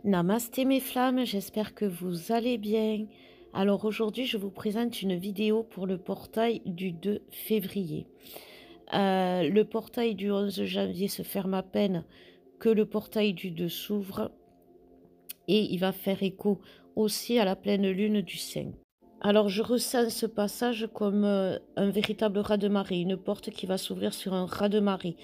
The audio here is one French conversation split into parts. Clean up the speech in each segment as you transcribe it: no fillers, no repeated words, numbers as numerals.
Namasté mes flammes, j'espère que vous allez bien. Alors aujourd'hui, je vous présente une vidéo pour le portail du 2 février. Le portail du 11 janvier se ferme à peine que le portail du 2 s'ouvre et il va faire écho aussi à la pleine lune du 5. Alors je ressens ce passage comme un véritable raz-de-marée, une porte qui va s'ouvrir sur un raz-de-marée.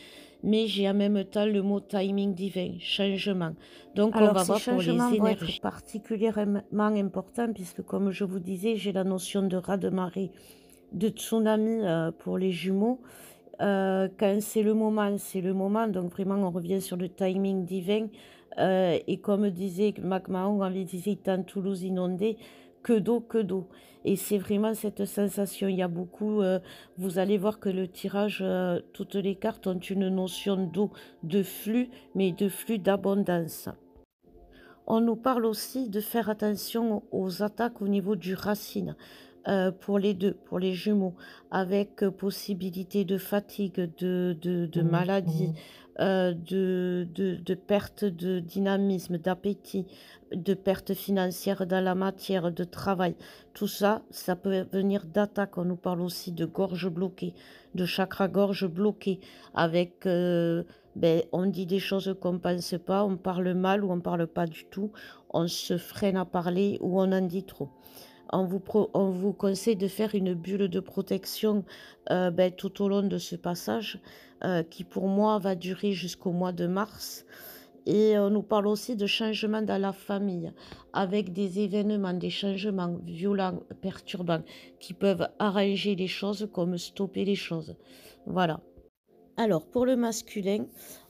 Mais j'ai en même temps le mot timing divin, changement. Donc on Alors, va ces voir pour les changements vont être énergies. particulièrement importants puisque, comme je vous disais, j'ai la notion de raz-de-marée, de tsunami pour les jumeaux. Quand c'est le moment, c'est le moment. Donc, vraiment, on revient sur le timing divin. Et comme disait MacMahon, on lui disait dans Toulouse inondée, que d'eau, que d'eau. Et c'est vraiment cette sensation. Il y a beaucoup, vous allez voir que le tirage, toutes les cartes ont une notion d'eau, de flux, mais de flux d'abondance. On nous parle aussi de faire attention aux attaques au niveau du racine, pour les 2, pour les jumeaux, avec, possibilité de fatigue, de maladie, de perte de dynamisme, d'appétit, de perte financière dans la matière, de travail. Tout ça, ça peut venir d'attaques. On nous parle aussi de gorge bloquée, de chakra-gorge bloqué avec, on dit des choses qu'on ne pense pas, on parle mal ou on ne parle pas du tout, on se freine à parler ou on en dit trop. On vous conseille de faire une bulle de protection tout au long de ce passage qui pour moi va durer jusqu'au mois de mars. Et on nous parle aussi de changements dans la famille, avec des événements, des changements violents, perturbants, qui peuvent arranger les choses comme stopper les choses. Voilà. Alors, pour le masculin,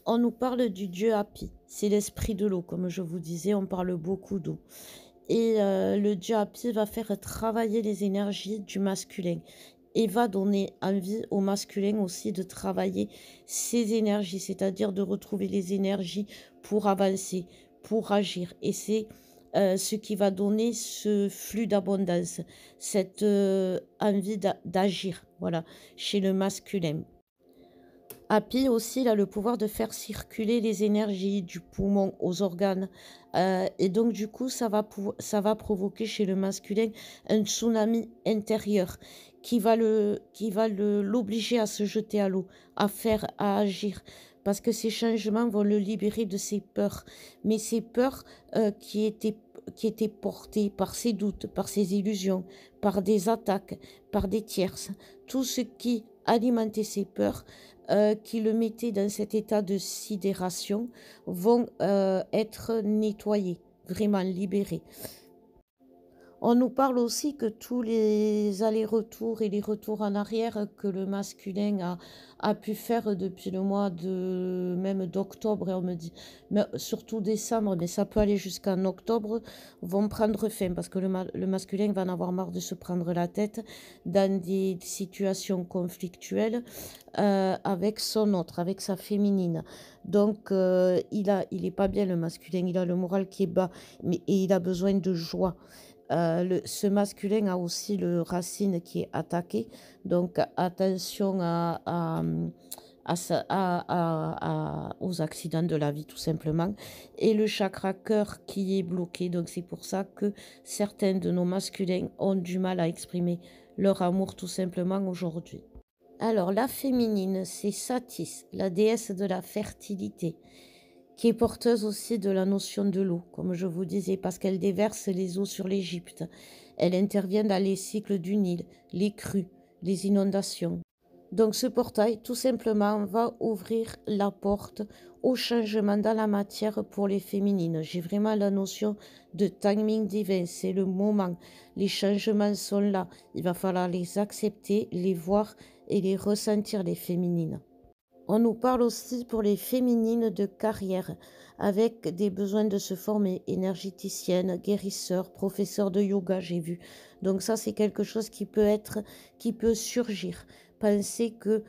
on nous parle du dieu Hapi. C'est l'esprit de l'eau, comme je vous disais, on parle beaucoup d'eau. Et le dieu Hapi va faire travailler les énergies du masculin et va donner envie au masculin aussi de travailler ses énergies, c'est-à-dire de retrouver les énergies pour avancer, pour agir. Et c'est ce qui va donner ce flux d'abondance, cette envie d'agir, voilà, chez le masculin. Happy aussi, il a le pouvoir de faire circuler les énergies du poumon aux organes. Et donc, du coup, ça va provoquer chez le masculin un tsunami intérieur l'obliger à se jeter à l'eau, à faire, à agir. Parce que ces changements vont le libérer de ses peurs. Mais ces peurs qui étaient portées par ses doutes, par ses illusions, par des attaques, par des tierces. Tout ce qui alimentait ses peurs qui le mettaient dans cet état de sidération vont être nettoyés, vraiment libérés. On nous parle aussi que tous les allers-retours et les retours en arrière que le masculin a pu faire depuis le mois de même d'octobre, et on me dit, mais surtout décembre, mais ça peut aller jusqu'en octobre, vont prendre fin parce que le masculin va en avoir marre de se prendre la tête dans des situations conflictuelles avec son autre, avec sa féminine. Donc, il est pas bien le masculin, il a le moral qui est bas, et il a besoin de joie. Ce masculin a aussi le racine qui est attaqué, donc attention aux accidents de la vie tout simplement, et le chakra cœur qui est bloqué, donc c'est pour ça que certains de nos masculins ont du mal à exprimer leur amour tout simplement aujourd'hui. Alors la féminine, c'est Satis, la déesse de la fertilité, qui est porteuse aussi de la notion de l'eau, comme je vous disais, parce qu'elle déverse les eaux sur l'Égypte. Elle intervient dans les cycles du Nil, les crues, les inondations. Donc ce portail, tout simplement, va ouvrir la porte au changement dans la matière pour les féminines. J'ai vraiment la notion de timing divin, c'est le moment. Les changements sont là. Il va falloir les accepter, les voir et les ressentir, les féminines. On nous parle aussi pour les féminines de carrière, avec des besoins de se former, énergéticienne, guérisseur, professeur de yoga, j'ai vu. Donc ça, c'est quelque chose qui peut surgir. Pensez que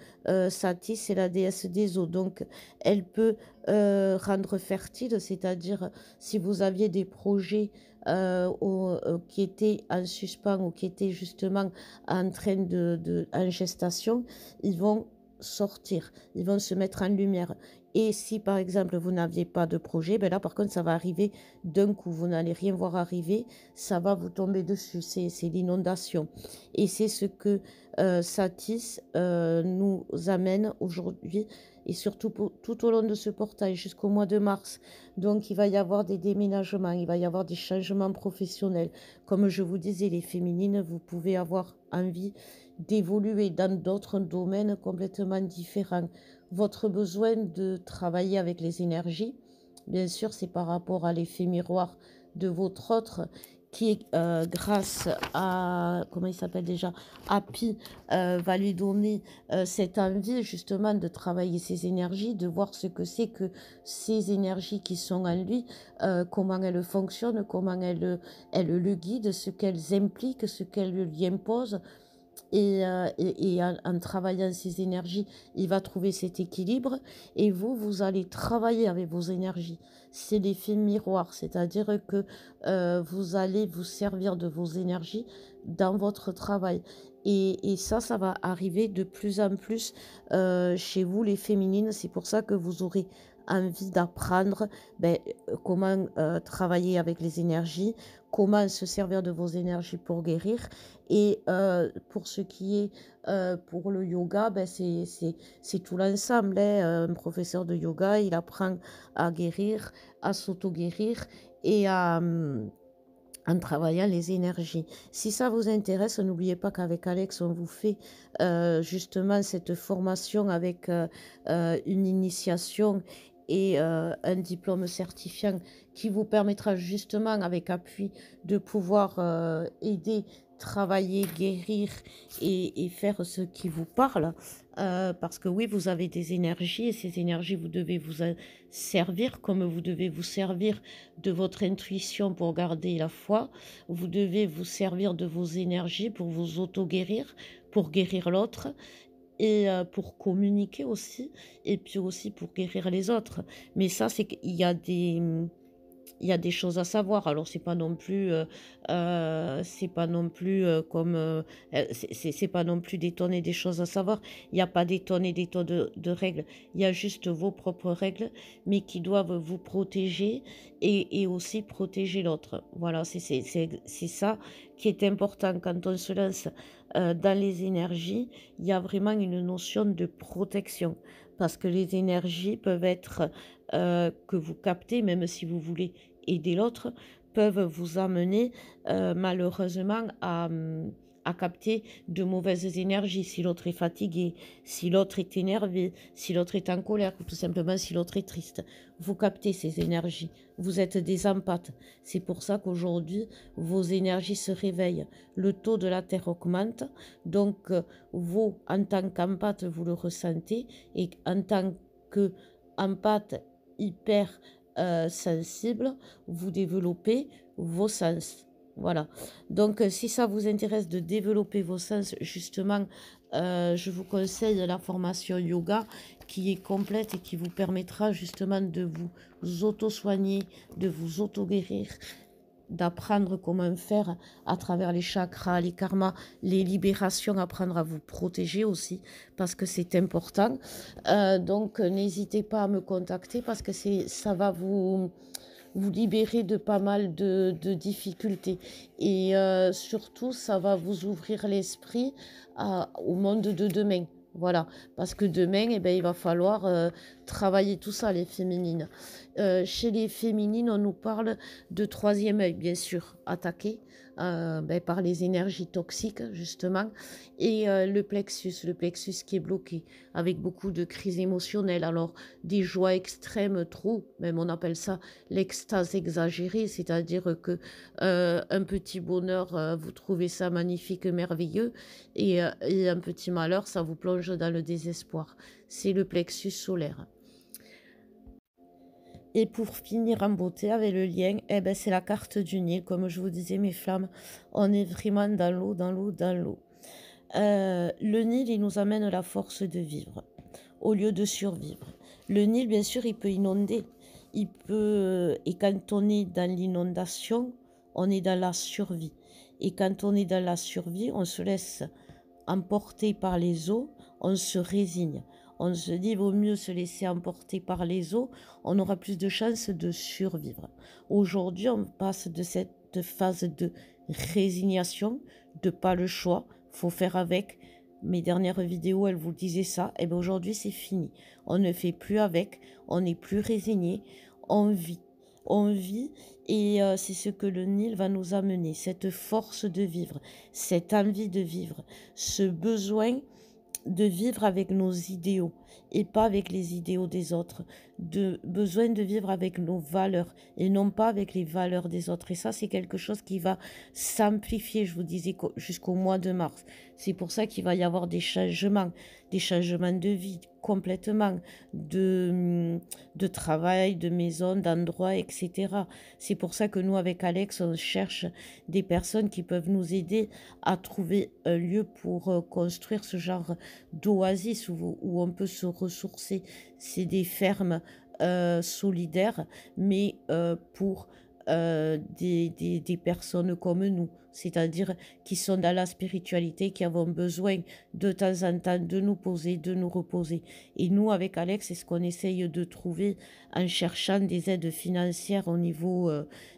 Sati, c'est la déesse des eaux, donc elle peut rendre fertile, c'est-à-dire si vous aviez des projets qui étaient en suspens ou qui étaient justement en train en gestation, ils vont sortir, ils vont se mettre en lumière, Et si par exemple vous n'aviez pas de projet, ben là par contre ça va arriver d'un coup, vous n'allez rien voir arriver, ça va vous tomber dessus, c'est l'inondation. Et c'est ce que Satis nous amène aujourd'hui et surtout tout au long de ce portail jusqu'au mois de mars. Donc il va y avoir des déménagements, il va y avoir des changements professionnels. Comme je vous disais, les féminines, vous pouvez avoir envie d'évoluer dans d'autres domaines complètement différents. Votre besoin de travailler avec les énergies, bien sûr, c'est par rapport à l'effet miroir de votre autre qui est grâce à, comment il s'appelle déjà, Happy, va lui donner cette envie justement de travailler ses énergies, de voir ce que c'est que ces énergies qui sont en lui, comment elles fonctionnent, comment elles le guident, ce qu'elles impliquent, ce qu'elles lui imposent. Et en travaillant ces énergies, il va trouver cet équilibre et vous, vous allez travailler avec vos énergies. C'est l'effet miroir, c'est-à-dire que vous allez vous servir de vos énergies dans votre travail. Et ça va arriver de plus en plus chez vous, les féminines. C'est pour ça que vous aurez envie d'apprendre ben, comment travailler avec les énergies, comment se servir de vos énergies pour guérir. Et pour ce qui est pour le yoga, ben c'est tout l'ensemble, hein. Un professeur de yoga, il apprend à guérir, à s'auto-guérir et en travaillant les énergies. Si ça vous intéresse, n'oubliez pas qu'avec Alex, on vous fait justement cette formation avec une initiation et un diplôme certifiant qui vous permettra justement avec appui de pouvoir aider, travailler, guérir et faire ce qui vous parle. Parce que oui, vous avez des énergies et ces énergies, vous devez vous en servir comme vous devez vous servir de votre intuition pour garder la foi. Vous devez vous servir de vos énergies pour vous auto-guérir, pour guérir l'autre et pour communiquer aussi et puis aussi pour guérir les autres. Mais ça, c'est qu'il y a des choses à savoir. Alors c'est pas non plus, comme, c'est pas non plus des tonnes et des choses à savoir. Il y a pas des tonnes et des tonnes de règles. Il y a juste vos propres règles, mais qui doivent vous protéger et aussi protéger l'autre. Voilà, c'est ça qui est important quand on se lance, dans les énergies. Il y a vraiment une notion de protection parce que les énergies peuvent être, que vous captez, même si vous voulez aider l'autre, peuvent vous amener malheureusement à capter de mauvaises énergies. Si l'autre est fatigué, si l'autre est énervé, si l'autre est en colère, ou tout simplement si l'autre est triste. Vous captez ces énergies. Vous êtes des empathes. C'est pour ça qu'aujourd'hui, vos énergies se réveillent. Le taux de la Terre augmente. Donc, vous, en tant qu'empathe, vous le ressentez. Et en tant qu'empathe hyper sensible, vous développez vos sens. Voilà. Donc, si ça vous intéresse de développer vos sens, justement, je vous conseille la formation yoga qui est complète et qui vous permettra justement de vous auto-soigner, de vous auto-guérir, d'apprendre comment faire à travers les chakras, les karmas, les libérations, apprendre à vous protéger aussi, parce que c'est important. Donc, n'hésitez pas à me contacter parce que ça va vous libérer de pas mal de difficultés. Et surtout, ça va vous ouvrir l'esprit au monde de demain. Voilà, parce que demain, eh ben, il va falloir travailler tout ça, les féminines. Chez les féminines, on nous parle de troisième œil, bien sûr, attaqué ben, par les énergies toxiques, justement, et le plexus qui est bloqué, avec beaucoup de crises émotionnelles. Alors, des joies extrêmes, trop, même on appelle ça l'extase exagérée, c'est-à-dire que un petit bonheur, vous trouvez ça magnifique, merveilleux, et un petit malheur, ça vous plonge dans le désespoir. C'est le plexus solaire. Et pour finir en beauté avec le lien, eh ben, c'est la carte du Nil. Comme je vous disais, mes flammes, on est vraiment dans l'eau, dans l'eau, dans l'eau. Le Nil, il nous amène la force de vivre au lieu de survivre. Le Nil, bien sûr, il peut inonder. Et quand on est dans l'inondation, on est dans la survie. Et quand on est dans la survie, on se laisse emporter par les eaux, on se résigne. On se dit: «Vaut mieux se laisser emporter par les eaux, on aura plus de chances de survivre». Aujourd'hui, on passe de cette phase de résignation, de pas le choix, faut faire avec. Mes dernières vidéos, elles vous disaient ça. Et bien aujourd'hui, c'est fini. On ne fait plus avec, on n'est plus résigné, on vit. On vit et c'est ce que le Nil va nous amener, cette force de vivre, cette envie de vivre, ce besoin de vivre avec nos idéaux et pas avec les idéaux des autres, de besoin de vivre avec nos valeurs et non pas avec les valeurs des autres. Et ça, c'est quelque chose qui va s'amplifier, je vous disais, jusqu'au mois de mars. C'est pour ça qu'il va y avoir des changements de vie complètement, de travail, de maison, d'endroit, etc. C'est pour ça que nous, avec Alex, on cherche des personnes qui peuvent nous aider à trouver un lieu pour construire ce genre d'oasis où on peut se ressourcer. C'est des fermes solidaires, mais pour des personnes comme nous, c'est-à-dire qui sont dans la spiritualité, qui avons besoin de temps en temps de nous poser, de nous reposer. Et nous, avec Alex, c'est ce qu'on essaye de trouver en cherchant des aides financières au niveau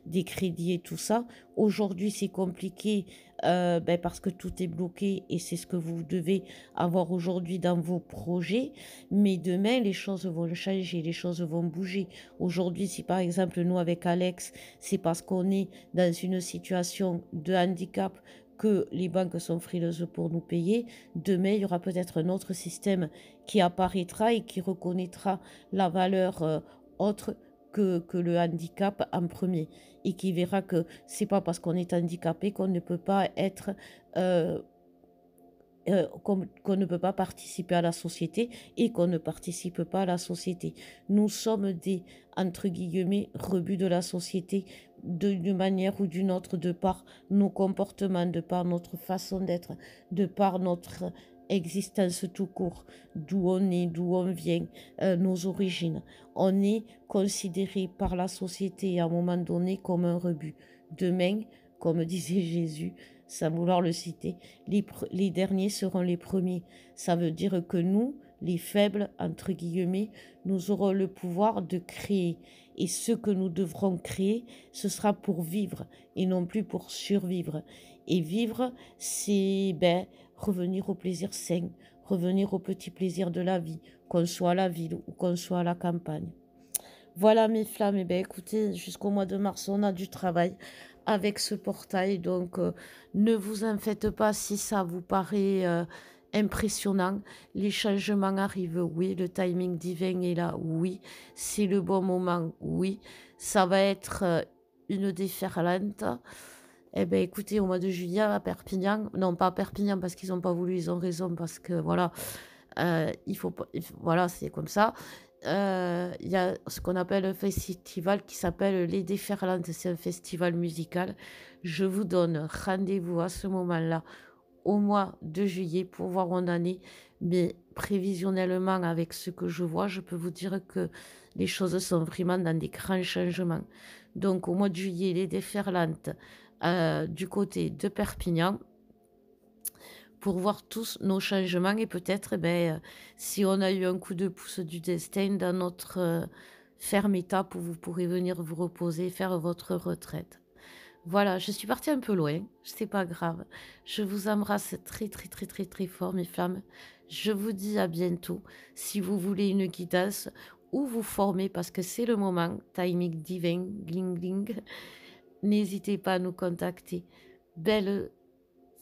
des crédits et tout ça. Aujourd'hui, c'est compliqué parce que tout est bloqué et c'est ce que vous devez avoir aujourd'hui dans vos projets. Mais demain, les choses vont changer, les choses vont bouger. Aujourd'hui, si par exemple, nous, avec Alex, c'est parce qu'on est dans une situation de handicap que les banques sont frileuses pour nous payer. Demain, il y aura peut-être un autre système qui apparaîtra et qui reconnaîtra la valeur autre que le handicap en premier et qui verra que c'est pas parce qu'on est handicapé qu'on ne peut pas être euh, qu'on ne peut pas participer à la société et qu'on ne participe pas à la société. Nous sommes des, entre guillemets, rebuts de la société d'une manière ou d'une autre, de par nos comportements, de par notre façon d'être, de par notre existence tout court, d'où on est, d'où on vient, nos origines. On est considéré par la société à un moment donné comme un rebut. Demain, comme disait Jésus, sans vouloir le citer, les derniers seront les premiers. Ça veut dire que nous, les faibles, entre guillemets, nous aurons le pouvoir de créer. Et ce que nous devrons créer, ce sera pour vivre et non plus pour survivre. Et vivre, c'est revenir au plaisir sain, revenir aux petits plaisirs de la vie, qu'on soit à la ville ou qu'on soit à la campagne. Voilà mes flammes, et bien écoutez, jusqu'au mois de mars, on a du travail avec ce portail, donc ne vous en faites pas si ça vous paraît impressionnant. Les changements arrivent, oui, le timing divin est là, oui, c'est le bon moment, oui, ça va être une déferlante. Eh bien écoutez, au mois de juillet à Perpignan, non pas à Perpignan parce qu'ils n'ont pas voulu, ils ont raison, parce que voilà, il faut pas, voilà, c'est comme ça. Il y a ce qu'on appelle un festival qui s'appelle Les Déferlantes, c'est un festival musical. Je vous donne rendez-vous à ce moment-là, au mois de juillet, pour voir où on en est. Mais prévisionnellement, avec ce que je vois, je peux vous dire que les choses sont vraiment dans des grands changements. Donc au mois de juillet, Les Déferlantes du côté de Perpignan, pour voir tous nos changements et peut-être, si on a eu un coup de pouce du destin dans notre ferme étape où vous pourrez venir vous reposer, faire votre retraite. Voilà, je suis partie un peu loin, c'est pas grave. Je vous embrasse très très très très très fort, mes flammes. Je vous dis à bientôt. Si vous voulez une guidance ou vous former, parce que c'est le moment, timing divin, gling gling, n'hésitez pas à nous contacter. Belle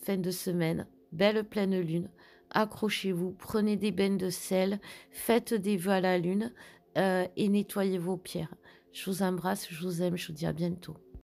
fin de semaine, belle pleine lune. Accrochez-vous, prenez des bains de sel, faites des vœux à la lune et nettoyez vos pierres. Je vous embrasse, je vous aime, je vous dis à bientôt.